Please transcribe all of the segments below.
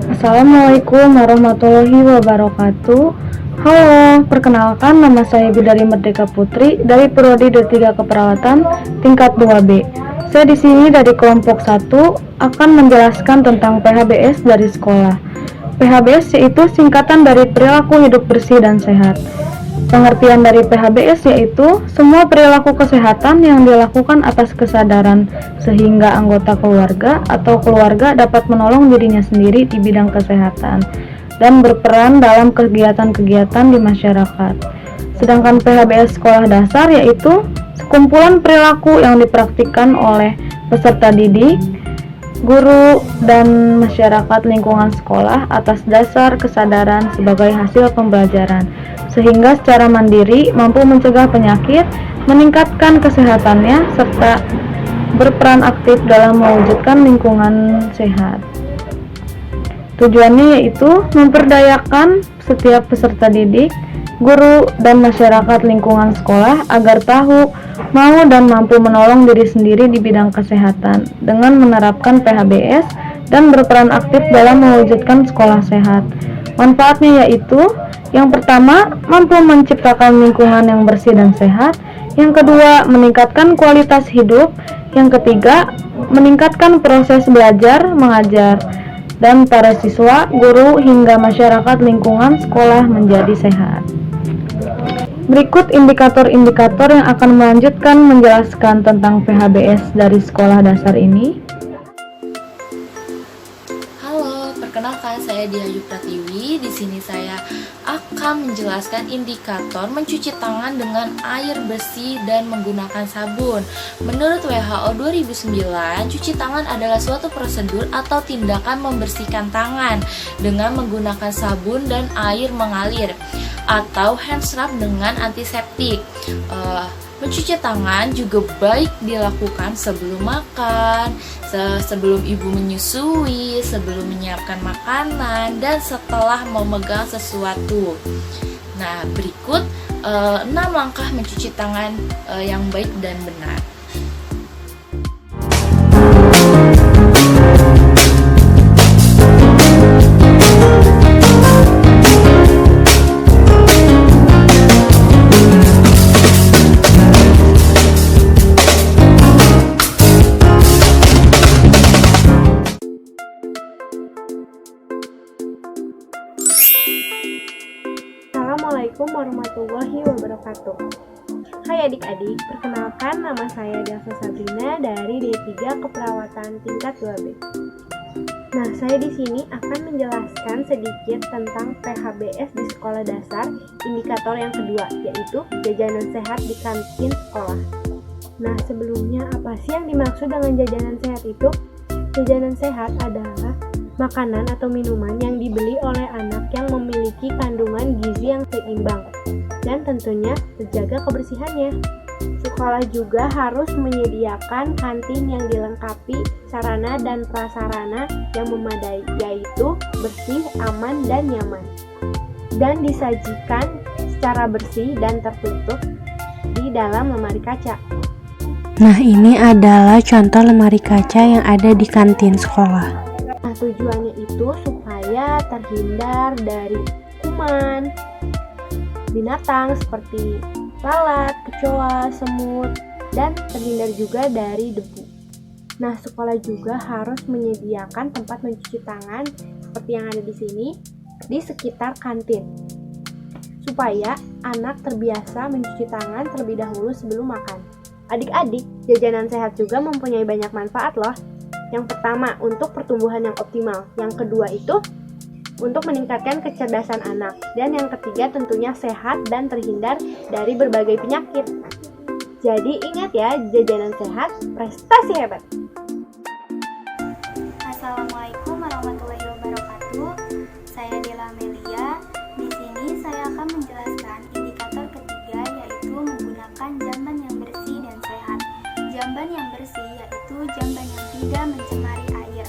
Assalamualaikum warahmatullahi wabarakatuh. Halo, perkenalkan nama saya Bidari Merdeka Putri dari Prodi D3 Keperawatan tingkat 2B. Saya di sini dari kelompok 1 akan menjelaskan tentang PHBS dari sekolah. PHBS yaitu singkatan dari perilaku hidup bersih dan sehat. Pengertian dari PHBS yaitu semua perilaku kesehatan yang dilakukan atas kesadaran sehingga anggota keluarga atau keluarga dapat menolong dirinya sendiri di bidang kesehatan dan berperan dalam kegiatan-kegiatan di masyarakat. Sedangkan PHBS sekolah dasar yaitu sekumpulan perilaku yang dipraktikkan oleh peserta didik, guru, dan masyarakat lingkungan sekolah atas dasar kesadaran sebagai hasil pembelajaran, sehingga secara mandiri mampu mencegah penyakit, meningkatkan kesehatannya, serta berperan aktif dalam mewujudkan lingkungan sehat. Tujuannya yaitu memperdayakan setiap peserta didik, guru, dan masyarakat lingkungan sekolah agar tahu, mau, dan mampu menolong diri sendiri di bidang kesehatan dengan menerapkan PHBS dan berperan aktif dalam mewujudkan sekolah sehat. Manfaatnya yaitu yang pertama, mampu menciptakan lingkungan yang bersih dan sehat. Yang kedua, meningkatkan kualitas hidup. Yang ketiga, meningkatkan proses belajar, mengajar, dan para siswa, guru, hingga masyarakat lingkungan sekolah menjadi sehat. Berikut indikator-indikator yang akan melanjutkan menjelaskan tentang PHBS dari sekolah dasar ini. Halo, perkenalkan saya Diayu Pratiwi. Di sini saya akan menjelaskan indikator mencuci tangan dengan air bersih dan menggunakan sabun. Menurut WHO 2009, cuci tangan adalah suatu prosedur atau tindakan membersihkan tangan dengan menggunakan sabun dan air mengalir atau hand scrub dengan antiseptik. Mencuci tangan juga baik dilakukan sebelum makan, sebelum ibu menyusui, sebelum menyiapkan makanan, dan setelah memegang sesuatu. Nah, berikut 6 langkah mencuci tangan yang baik dan benar. Assalamualaikum warahmatullahi wabarakatuh. Hai adik-adik, perkenalkan nama saya Delsa Sabrina dari D3 Keperawatan tingkat 2B. Nah, saya di sini akan menjelaskan sedikit tentang PHBS di sekolah dasar, indikator yang kedua, yaitu jajanan sehat di kantin sekolah. Nah, sebelumnya apa sih yang dimaksud dengan jajanan sehat itu? Jajanan sehat adalah makanan atau minuman yang dibeli oleh anak yang memiliki kandungan gizi yang seimbang dan tentunya terjaga kebersihannya. Sekolah juga harus menyediakan kantin yang dilengkapi sarana dan prasarana yang memadai, yaitu bersih, aman, dan nyaman, dan disajikan secara bersih dan tertutup di dalam lemari kaca. Nah, ini adalah contoh lemari kaca yang ada di kantin sekolah. Nah, tujuannya itu supaya terhindar dari kuman, binatang seperti lalat, kecoa, semut, dan terhindar juga dari debu. Nah, sekolah juga harus menyediakan tempat mencuci tangan seperti yang ada di sini di sekitar kantin, supaya anak terbiasa mencuci tangan terlebih dahulu sebelum makan. Adik-adik, jajanan sehat juga mempunyai banyak manfaat loh. Yang pertama, untuk pertumbuhan yang optimal. Yang kedua itu untuk meningkatkan kecerdasan anak. Dan yang ketiga tentunya sehat dan terhindar dari berbagai penyakit. Jadi ingat ya, jajanan sehat, prestasi hebat. Assalamualaikum warahmatullahi wabarakatuh. Saya Dela Amelia. Di sini saya akan menjelaskan indikator ketiga, yaitu menggunakan jamban yang bersih dan sehat. Jamban yang bersih yaitu jamban yang tidak mencemari air.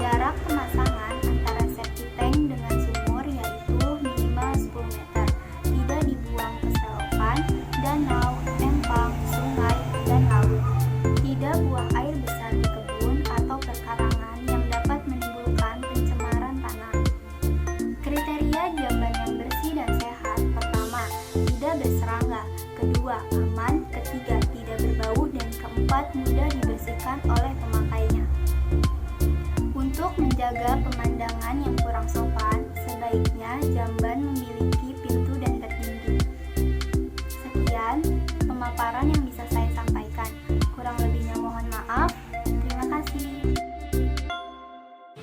Jarak pemasangan antara septic tank dengan sumur yaitu minimal 10 meter. Tidak dibuang ke selokan, danau, empang, sungai, dan laut. Tidak buang air besar di kebun atau perkarangan yang dapat menimbulkan mudah dibersihkan oleh pemakainya. Untuk menjaga pemandangan yang kurang sopan, sebaiknya jamban memiliki pintu dan terdinding. Sekian pemaparan yang bisa saya sampaikan. Kurang lebihnya mohon maaf. Terima kasih.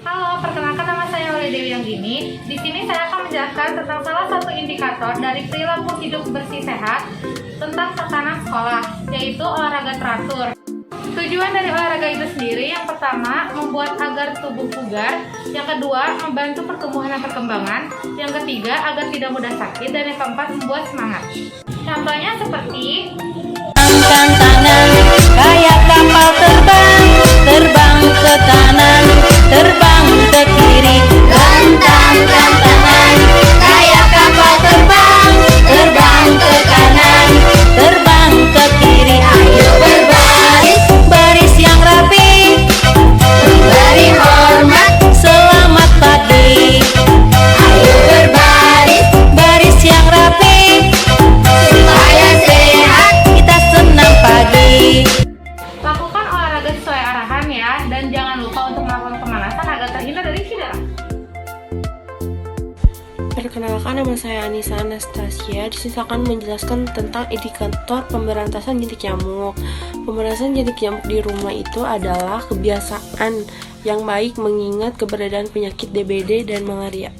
Halo, perkenalkan nama saya Aulia Dewi Yanggini. Di sini saya akan menjelaskan tentang salah satu indikator dari perilaku hidup bersih sehat tentang tatanan sekolah, yaitu olahraga teratur. Tujuan dari olahraga itu sendiri, yang pertama, membuat agar tubuh bugar, yang kedua, membantu pertumbuhan dan perkembangan, yang ketiga, agar tidak mudah sakit, dan yang keempat, membuat semangat. Contohnya seperti Angkat tangan kayak kapal terbang, terbang ke kanan, terbang ke kiri. Gantangkan tangan kayak kapal terbang, terbang ke kanan, terbang ke kiri. Ayo berbaris, baris yang rapi, beri hormat, selamat pagi. Ayo berbaris, baris yang rapi, supaya sehat, kita senang pagi. lakukan olahraga sesuai arahan ya, dan jangan lupa untuk melakukan pemanasan agar terhindar dari cedera. Perkenalkan, nama saya Anissa Anastasia. Di sini saya akan menjelaskan tentang indikator pemberantasan jentik nyamuk. Pemberantasan jentik nyamuk di rumah itu adalah kebiasaan yang baik mengingat keberadaan penyakit DBD dan malaria.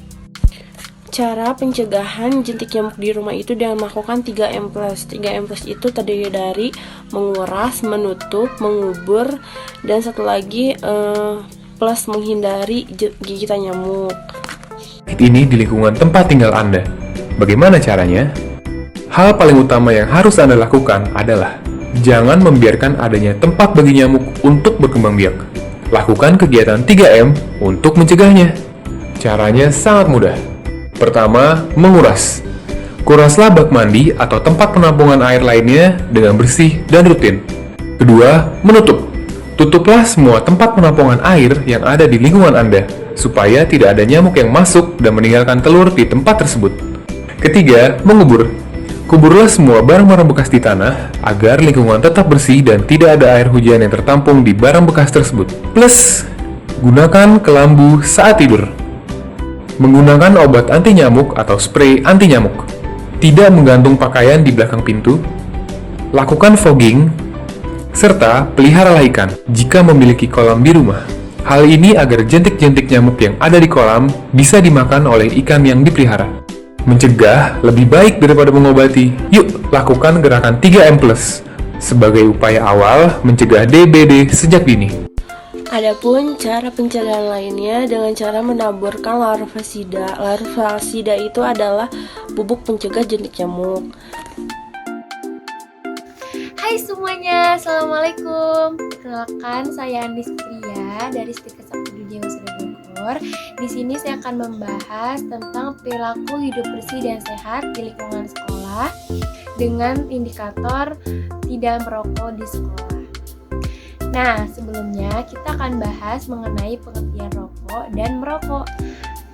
Cara pencegahan jentik nyamuk di rumah itu dengan melakukan 3M+. 3M+ itu terdiri dari menguras, menutup, mengubur, dan satu lagi plus menghindari gigitan nyamuk. Ini di lingkungan tempat tinggal Anda. Bagaimana caranya? Hal paling utama yang harus Anda lakukan adalah jangan membiarkan adanya tempat bagi nyamuk untuk berkembang biak. Lakukan kegiatan 3M untuk mencegahnya. Caranya sangat mudah. Pertama, menguras. Kuraslah bak mandi atau tempat penampungan air lainnya dengan bersih dan rutin. Kedua, menutup. Tutuplah semua tempat penampungan air yang ada di lingkungan Anda, supaya tidak ada nyamuk yang masuk dan meninggalkan telur di tempat tersebut. Ketiga, mengubur. Kuburlah semua barang-barang bekas di tanah, agar lingkungan tetap bersih dan tidak ada air hujan yang tertampung di barang bekas tersebut. Plus, gunakan kelambu saat tidur. Menggunakan obat anti nyamuk atau spray anti nyamuk. Tidak menggantung pakaian di belakang pintu. Lakukan fogging, serta peliharalah ikan jika memiliki kolam di rumah. Hal ini agar jentik-jentik nyamuk yang ada di kolam bisa dimakan oleh ikan yang dipelihara. Mencegah lebih baik daripada mengobati. Yuk, lakukan gerakan 3M+, sebagai upaya awal mencegah DBD sejak dini. Adapun cara pencegahan lainnya dengan cara menaburkan larvasida. Larvasida itu adalah bubuk pencegah jentik nyamuk. Hai semuanya, Assalamualaikum. Perkenalkan, saya Andis Pria dari Stikes Sabtu Jiwa Bogor. Di sini saya akan membahas tentang perilaku hidup bersih dan sehat di lingkungan sekolah dengan indikator tidak merokok di sekolah. Nah, sebelumnya kita akan bahas mengenai pengertian rokok dan merokok.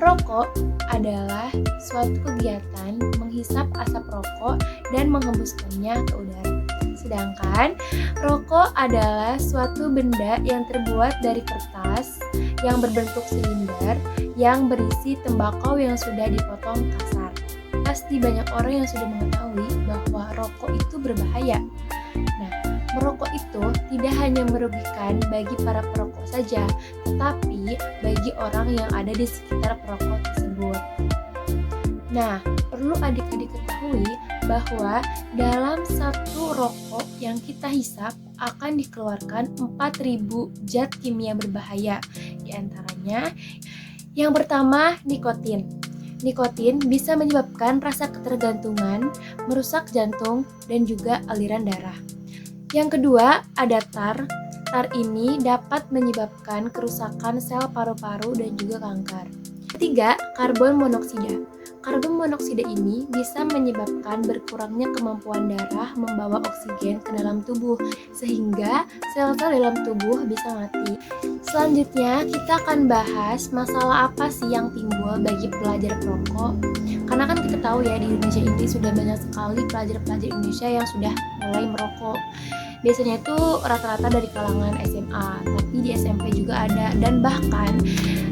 Rokok adalah suatu kegiatan menghisap asap rokok dan menghembuskannya ke udara. Sedangkan rokok adalah suatu benda yang terbuat dari kertas yang berbentuk silinder yang berisi tembakau yang sudah dipotong kasar. Pasti banyak orang yang sudah mengetahui bahwa rokok itu berbahaya. Nah, merokok itu tidak hanya merugikan bagi para perokok saja, tetapi bagi orang yang ada di sekitar perokok tersebut. Nah, perlu adik-adik ketahui bahwa dalam satu rokok yang kita hisap akan dikeluarkan 4.000 zat kimia berbahaya. Di antaranya, yang pertama, nikotin. Nikotin bisa menyebabkan rasa ketergantungan, merusak jantung, dan juga aliran darah. Yang kedua, ada tar. Tar ini dapat menyebabkan kerusakan sel paru-paru dan juga kanker. Ketiga, karbon monoksida. Karbon monoksida ini bisa menyebabkan berkurangnya kemampuan darah membawa oksigen ke dalam tubuh, sehingga sel-sel dalam tubuh bisa mati. Selanjutnya, kita akan bahas masalah apa sih yang timbul bagi pelajar perokok. Karena kan kita tahu ya, di Indonesia ini sudah banyak sekali pelajar-pelajar Indonesia yang sudah mulai merokok. Biasanya itu rata-rata dari kalangan SMA, tapi di SMP juga ada, dan bahkan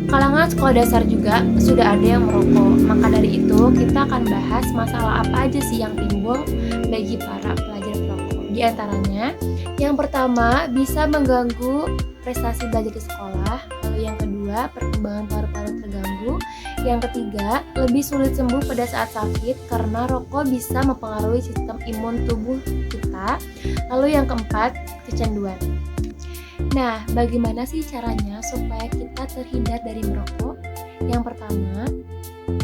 kalangan sekolah dasar juga sudah ada yang merokok. Maka dari itu kita akan bahas masalah apa aja sih yang timbul bagi para pelajar perokok. Di antaranya, yang pertama bisa mengganggu prestasi belajar di sekolah. Lalu yang kedua, perkembangan paru-paru terganggu. Yang ketiga, lebih sulit sembuh pada saat sakit karena rokok bisa mempengaruhi sistem imun tubuh kita. Lalu yang keempat, kecanduan. Nah, bagaimana sih caranya supaya kita terhindar dari merokok? Yang pertama,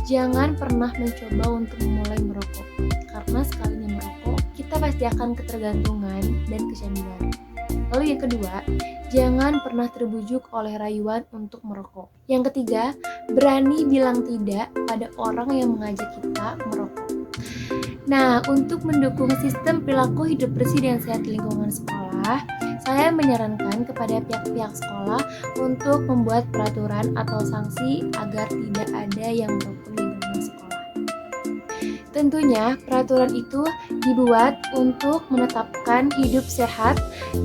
jangan pernah mencoba untuk memulai merokok, karena sekalinya merokok, kita pasti akan ketergantungan dan kecanduan. Lalu yang kedua, jangan pernah terbujuk oleh rayuan untuk merokok. Yang ketiga, berani bilang tidak pada orang yang mengajak kita merokok. Nah, untuk mendukung sistem perilaku hidup bersih dan sehat di lingkungan sekolah, saya menyarankan kepada pihak-pihak sekolah untuk membuat peraturan atau sanksi agar tidak ada yang merokok di lingkungan sekolah. Tentunya, peraturan itu dibuat untuk menetapkan hidup sehat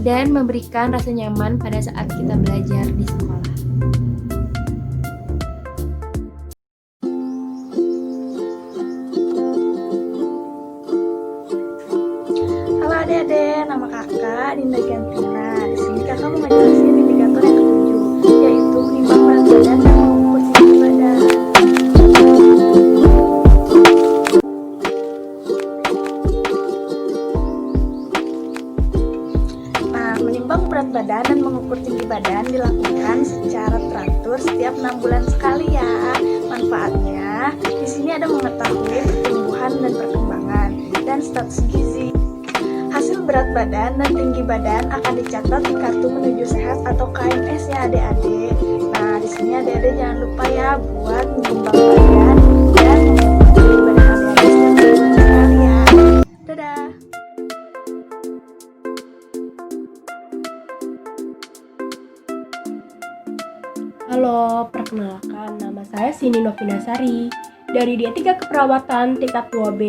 dan memberikan rasa nyaman pada saat kita belajar di sekolah. Halo adik-adik, nama kakak Dinda Giantina. Di sini kakak mau ngejelasin indikator yang ketujuh, yaitu menimbang berat badan dan mengukur tinggi badan. Nah, menimbang berat badan dan mengukur tinggi badan dilakukan secara teratur setiap 6 bulan sekali ya. Manfaatnya, di sini ada mengetahui pertumbuhan dan perkembangan dan status gizi. Hasil berat badan dan tinggi badan akan dicatat di kartu menuju sehat atau KMS ya adik-adik. Nah, di sini adik-adik jangan lupa ya buat menimbang badan dan mengukur tinggi badan adik-adik setiap 6 bulan sekali ya. Dadah. Halo, perkenalkan nama saya Sini Novinasari dari D3 Keperawatan tingkat 2B.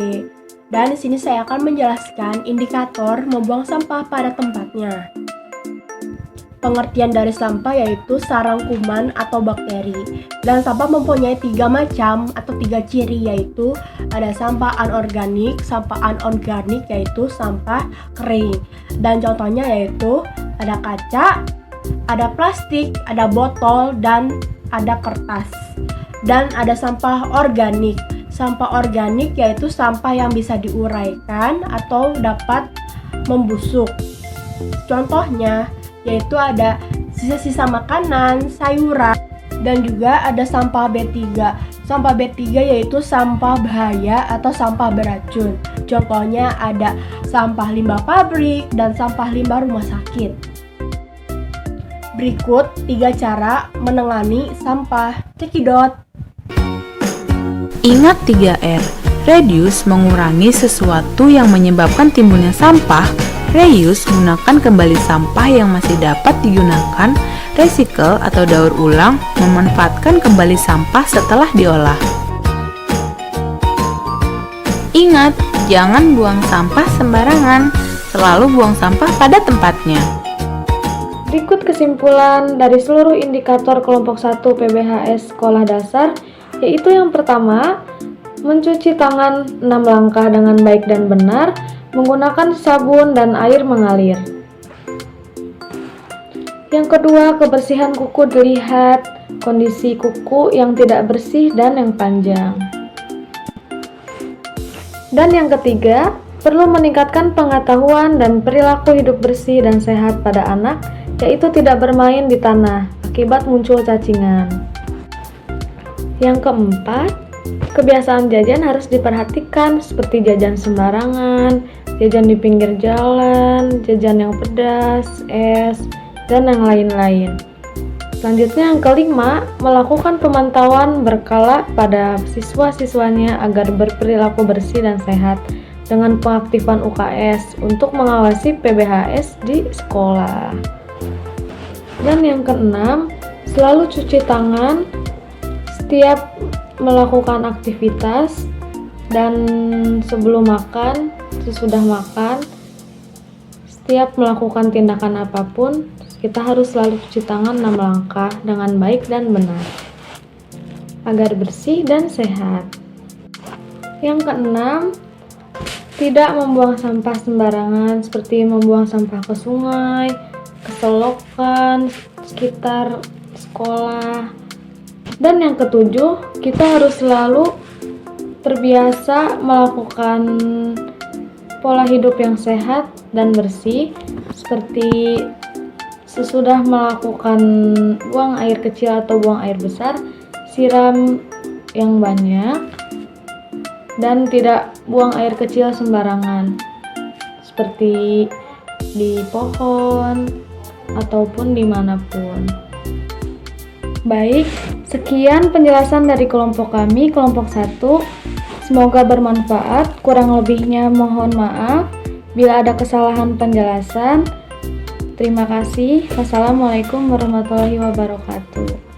Dan di sini saya akan menjelaskan indikator membuang sampah pada tempatnya. Pengertian dari sampah yaitu sarang kuman atau bakteri. Dan sampah mempunyai 3 macam atau 3 ciri, yaitu ada sampah anorganik, sampah anorganik yaitu sampah kering. Dan contohnya yaitu ada kaca, ada plastik, ada botol, dan ada kertas. Dan ada sampah organik. Sampah organik yaitu sampah yang bisa diuraikan atau dapat membusuk. Contohnya yaitu ada sisa-sisa makanan, sayuran, dan juga ada sampah B3. Sampah B3 yaitu sampah bahaya atau sampah beracun. Contohnya ada sampah limbah pabrik dan sampah limbah rumah sakit. Berikut 3 cara menangani sampah. Cekidot. Ingat 3R, reduce mengurangi sesuatu yang menyebabkan timbulnya sampah, reuse gunakan kembali sampah yang masih dapat digunakan, recycle atau daur ulang memanfaatkan kembali sampah setelah diolah. Ingat, jangan buang sampah sembarangan, selalu buang sampah pada tempatnya. Berikut kesimpulan dari seluruh indikator kelompok 1 PBHS sekolah dasar, yaitu yang pertama, mencuci tangan 6 langkah dengan baik dan benar, menggunakan sabun dan air mengalir. Yang kedua, kebersihan kuku dilihat, kondisi kuku yang tidak bersih dan yang panjang. Dan yang ketiga, perlu meningkatkan pengetahuan dan perilaku hidup bersih dan sehat pada anak, yaitu tidak bermain di tanah akibat muncul cacingan. Yang keempat, kebiasaan jajan harus diperhatikan seperti jajan sembarangan, jajan di pinggir jalan, jajan yang pedas, es, dan yang lain-lain. Selanjutnya yang kelima, melakukan pemantauan berkala pada siswa-siswanya agar berperilaku bersih dan sehat dengan pengaktifan UKS untuk mengawasi PBHS di sekolah. Dan yang keenam, selalu cuci tangan setiap melakukan aktivitas Dan sebelum makan, sesudah makan, setiap melakukan tindakan apapun, kita harus selalu cuci tangan 6 langkah dengan baik dan benar, agar bersih dan sehat. Yang keenam, tidak membuang sampah sembarangan seperti membuang sampah ke sungai, ke selokan, sekitar sekolah. Dan yang ketujuh, kita harus selalu terbiasa melakukan pola hidup yang sehat dan bersih, seperti sesudah melakukan buang air kecil atau buang air besar, siram yang banyak dan tidak buang air kecil sembarangan, seperti di pohon ataupun dimanapun. Baik, sekian penjelasan dari kelompok kami, kelompok 1. Semoga bermanfaat, kurang lebihnya mohon maaf bila ada kesalahan penjelasan. Terima kasih. Wassalamualaikum warahmatullahi wabarakatuh.